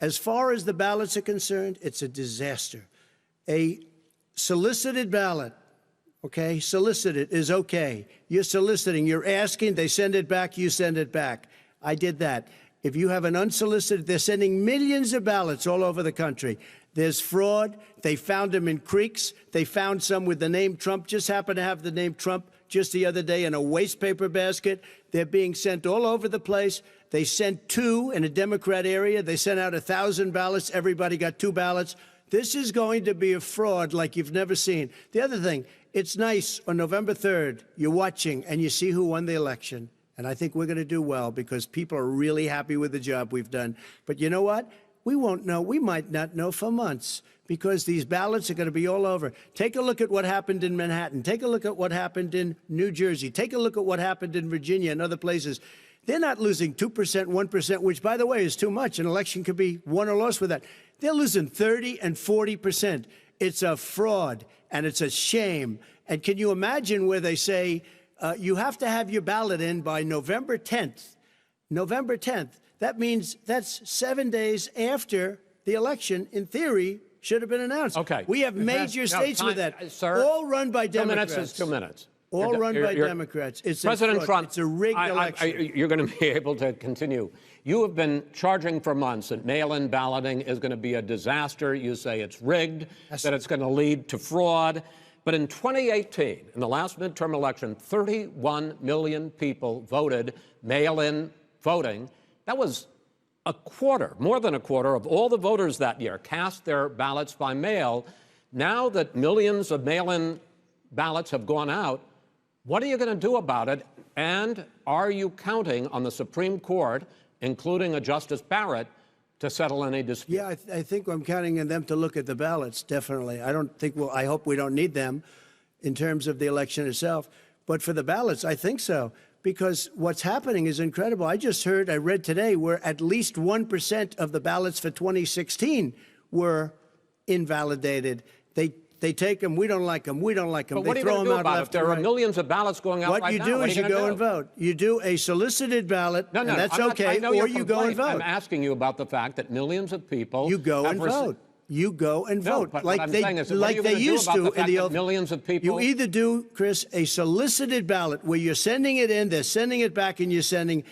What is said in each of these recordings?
As far as the ballots are concerned, it's a disaster. A solicited ballot, okay, solicited is okay. You're soliciting, you're asking, they send it back, you send it back. I did that. If you have an unsolicited, they're sending millions of ballots all over the country. There's fraud. They found them in creeks. They found some with the name Trump, just happened to have the name Trump just the other day in a waste paper basket. They're being sent all over the place. They sent 2 in a Democrat area. They sent out 1,000 ballots. Everybody got 2 ballots. This is going to be a fraud like you've never seen. The other thing, it's nice on November 3rd, you're watching and you see who won the election. And I think we're going to do well because people are really happy with the job we've done. But you know what? We won't know. We might not know for months because these ballots are going to be all over. Take a look at what happened in Manhattan. Take a look at what happened in New Jersey. Take a look at what happened in Virginia and other places. They're not losing 2%, 1%, which, by the way, is too much. An election could be won or lost with that. They're losing 30 and 40%. It's a fraud, and it's a shame. And can you imagine where they say you have to have your ballot in by November 10th? November 10th. That means that's 7 days after the election, in theory, should have been announced. Okay. We have major states with that, sir, all run by Democrats. 2 minutes is 2 minutes. All run by Democrats. It's President Trump, it's a rigged election. You're going to be able to continue. You have been charging for months that mail-in balloting is going to be a disaster. You say it's rigged, that it's going to lead to fraud. But in 2018, in the last midterm election, 31 million people voted mail-in voting. That was a quarter, more than a quarter, of all the voters that year cast their ballots by mail. Now that millions of mail-in ballots have gone out, what are you going to do about it? And are you counting on the Supreme Court, including a Justice Barrett, to settle any dispute? Yeah, I think I'm counting on them to look at the ballots, definitely. I hope we don't need them in terms of the election itself. But for the ballots, I think so. Because what's happening is incredible. I read today, where at least 1% of the ballots for 2016 were invalidated. They take them, we don't like them, we don't like them. But what are you going to do about it? If there are millions of ballots going out right now, what you do is you go and vote. You do a solicited ballot, and that's okay, or you go and vote. I'm asking you about the fact that millions of people... You go and vote. You go and vote, but like they used to in the old. Millions of people. You either do, Chris, a solicited ballot where you're sending it in, they're sending it back, and you're sending.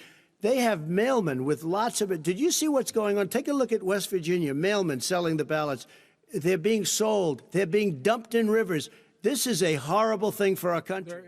They have mailmen with lots of it. Did you see what's going on? Take a look at West Virginia. Mailmen selling the ballots. They're being sold. They're being dumped in rivers. This is a horrible thing for our country.